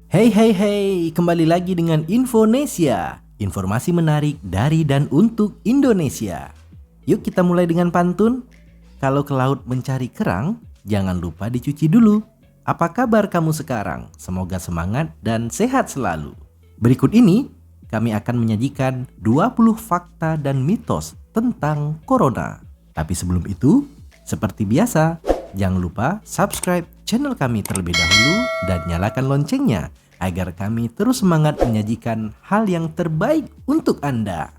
Hey hey hey, kembali lagi dengan Infonesia. Informasi menarik dari dan untuk Indonesia. Yuk kita mulai dengan pantun. Kalau ke laut mencari kerang, jangan lupa dicuci dulu. Apa kabar kamu sekarang? Semoga semangat dan sehat selalu. Berikut ini, kami akan menyajikan 20 fakta dan mitos tentang corona. Tapi sebelum itu, seperti biasa, jangan lupa subscribe channel kami terlebih dahulu dan nyalakan loncengnya agar kami terus semangat menyajikan hal yang terbaik untuk Anda.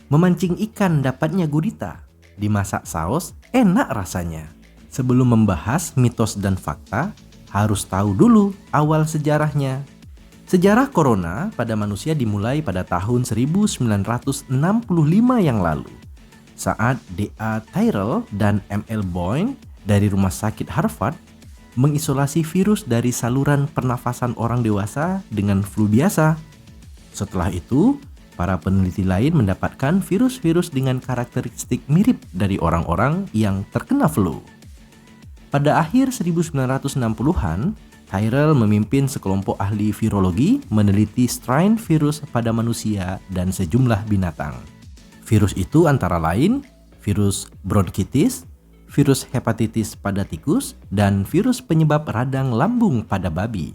Memancing ikan dapatnya gurita, dimasak saus enak rasanya. Sebelum membahas mitos dan fakta, harus tahu dulu awal sejarahnya. Sejarah corona pada manusia dimulai pada tahun 1965 yang lalu, saat D.A. Tyrrell dan M.L. Boyne dari Rumah Sakit Harvard mengisolasi virus dari saluran pernafasan orang dewasa dengan flu biasa. Setelah itu, para peneliti lain mendapatkan virus-virus dengan karakteristik mirip dari orang-orang yang terkena flu. Pada akhir 1960-an, Tyrrell memimpin sekelompok ahli virologi meneliti strain virus pada manusia dan sejumlah binatang. Virus itu antara lain virus bronkitis, virus hepatitis pada tikus, dan virus penyebab radang lambung pada babi.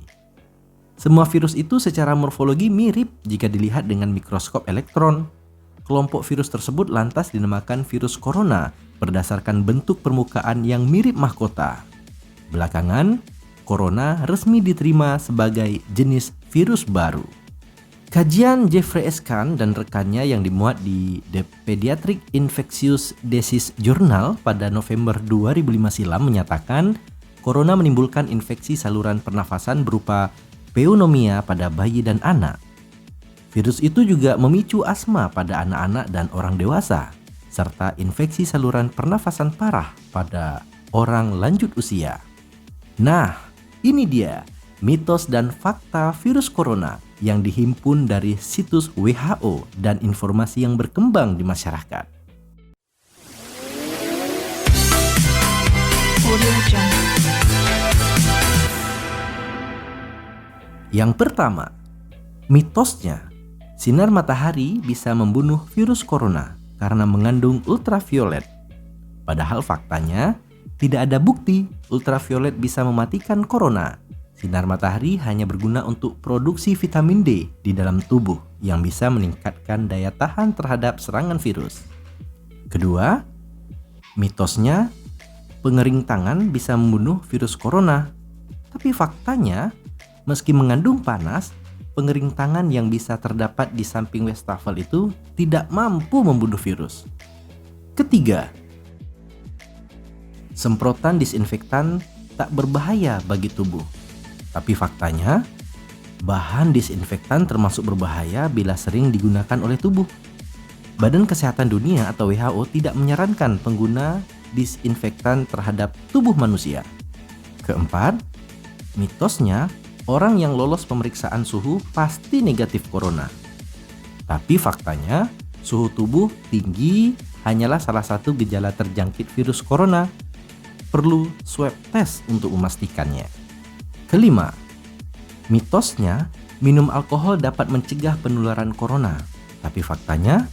Semua virus itu secara morfologi mirip jika dilihat dengan mikroskop elektron. Kelompok virus tersebut lantas dinamakan virus corona berdasarkan bentuk permukaan yang mirip mahkota. Belakangan, corona resmi diterima sebagai jenis virus baru. Kajian Jeffrey S. Kahn dan rekannya yang dimuat di The Pediatric Infectious Disease Journal pada November 2005 silam menyatakan corona menimbulkan infeksi saluran pernafasan berupa pneumonia pada bayi dan anak. Virus itu juga memicu asma pada anak-anak dan orang dewasa, serta infeksi saluran pernafasan parah pada orang lanjut usia. Nah, ini dia mitos dan fakta virus corona yang dihimpun dari situs WHO dan informasi yang berkembang di masyarakat. Yang pertama, mitosnya, sinar matahari bisa membunuh virus corona karena mengandung ultraviolet. Padahal faktanya, tidak ada bukti ultraviolet bisa mematikan corona. Sinar matahari hanya berguna untuk produksi vitamin D di dalam tubuh yang bisa meningkatkan daya tahan terhadap serangan virus. Kedua, mitosnya pengering tangan bisa membunuh virus corona. Tapi faktanya, meski mengandung panas, pengering tangan yang bisa terdapat di samping wastafel itu tidak mampu membunuh virus. Ketiga, semprotan disinfektan tak berbahaya bagi tubuh. Tapi faktanya, bahan disinfektan termasuk berbahaya bila sering digunakan oleh tubuh. Badan Kesehatan Dunia atau WHO tidak menyarankan pengguna disinfektan terhadap tubuh manusia. Keempat, mitosnya orang yang lolos pemeriksaan suhu pasti negatif corona. Tapi faktanya, suhu tubuh tinggi hanyalah salah satu gejala terjangkit virus corona. Perlu swab test untuk memastikannya. Kelima, mitosnya minum alkohol dapat mencegah penularan corona. Tapi faktanya,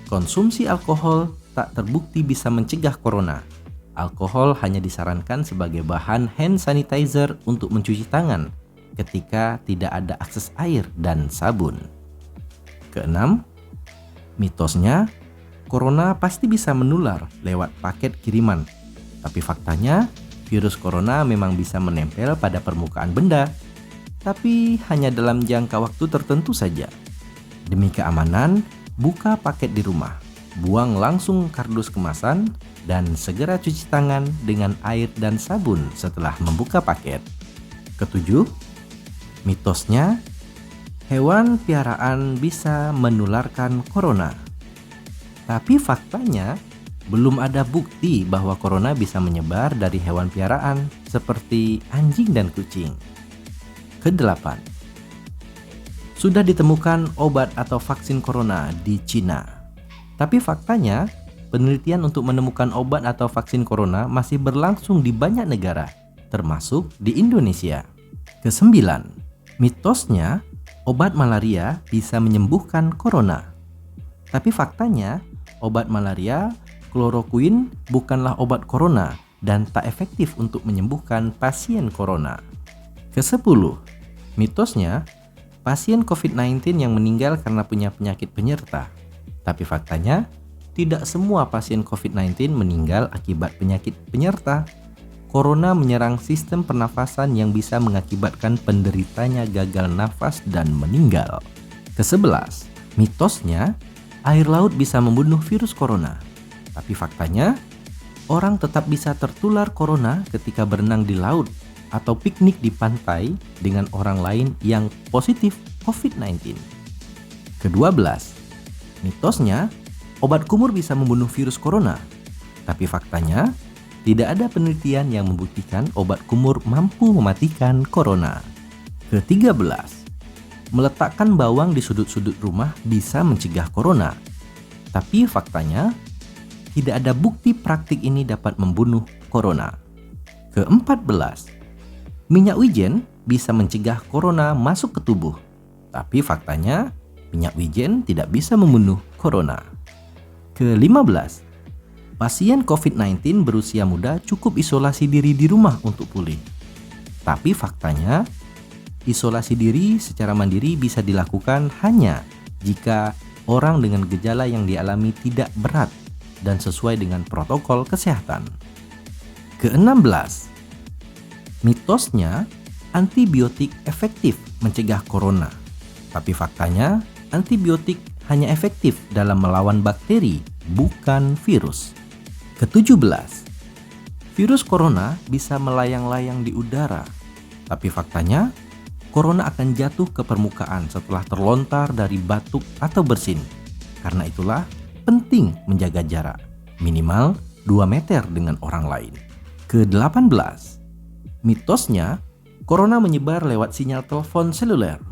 konsumsi alkohol tak terbukti bisa mencegah corona. Alkohol hanya disarankan sebagai bahan hand sanitizer untuk mencuci tangan ketika tidak ada akses air dan sabun. Keenam, mitosnya corona pasti bisa menular lewat paket kiriman. Tapi faktanya, virus corona memang bisa menempel pada permukaan benda, tapi hanya dalam jangka waktu tertentu saja. Demi keamanan, buka paket di rumah, buang langsung kardus kemasan, dan segera cuci tangan dengan air dan sabun setelah membuka paket. Ketujuh, mitosnya hewan piaraan bisa menularkan corona. Tapi faktanya, belum ada bukti bahwa corona bisa menyebar dari hewan piaraan seperti anjing dan kucing. Kedelapan, sudah ditemukan obat atau vaksin corona di Cina. Tapi faktanya, penelitian untuk menemukan obat atau vaksin corona masih berlangsung di banyak negara, termasuk di Indonesia. Kesembilan, Mitosnya, obat malaria bisa menyembuhkan corona. Tapi faktanya, obat malaria, kloroquine bukanlah obat corona dan tak efektif untuk menyembuhkan pasien corona. Ke-10, mitosnya, pasien COVID-19 yang meninggal karena punya penyakit penyerta. Tapi faktanya, tidak semua pasien COVID-19 meninggal akibat penyakit penyerta. Corona menyerang sistem pernafasan yang bisa mengakibatkan penderitanya gagal nafas dan meninggal. Ke-11, mitosnya, air laut bisa membunuh virus corona. Tapi faktanya, orang tetap bisa tertular corona ketika berenang di laut atau piknik di pantai dengan orang lain yang positif COVID-19. Ke-12, mitosnya, obat kumur bisa membunuh virus corona. Tapi faktanya, tidak ada penelitian yang membuktikan obat kumur mampu mematikan corona. Ke-13, meletakkan bawang di sudut-sudut rumah bisa mencegah corona. Tapi faktanya, tidak ada bukti praktik ini dapat membunuh corona. Ke-14, minyak wijen bisa mencegah corona masuk ke tubuh. Tapi faktanya, minyak wijen tidak bisa membunuh corona. Ke-15, pasien COVID-19 berusia muda cukup isolasi diri di rumah untuk pulih. Tapi faktanya, isolasi diri secara mandiri bisa dilakukan hanya jika orang dengan gejala yang dialami tidak berat dan sesuai dengan protokol kesehatan. Ke-16, mitosnya, antibiotik efektif mencegah corona. Tapi faktanya, antibiotik hanya efektif dalam melawan bakteri, bukan virus. Ke-17, virus corona bisa melayang-layang di udara. Tapi faktanya, corona akan jatuh ke permukaan setelah terlontar dari batuk atau bersin. Karena itulah penting menjaga jarak, minimal 2 meter dengan orang lain. Ke-18, mitosnya, corona menyebar lewat sinyal telepon seluler.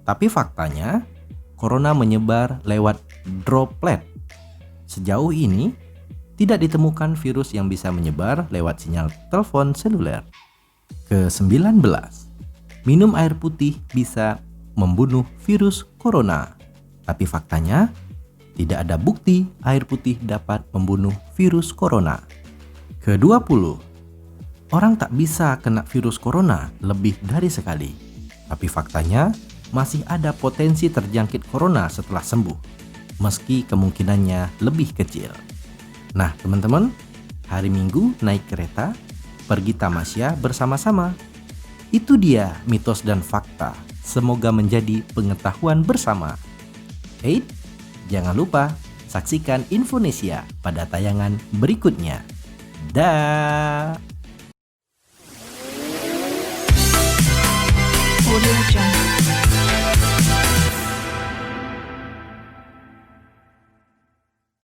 Tapi faktanya, corona menyebar lewat droplet. Sejauh ini, tidak ditemukan virus yang bisa menyebar lewat sinyal telepon seluler. Ke-19, minum air putih bisa membunuh virus corona. Tapi faktanya, tidak ada bukti air putih dapat membunuh virus corona. Ke-20, orang tak bisa kena virus corona lebih dari sekali. Tapi faktanya, masih ada potensi terjangkit corona setelah sembuh, meski kemungkinannya lebih kecil. Nah teman-teman, hari Minggu naik kereta, pergi tamasya bersama-sama. Itu dia mitos dan fakta, semoga menjadi pengetahuan bersama. Jangan lupa saksikan Infonesia pada tayangan berikutnya. Dah. Audio Jungle.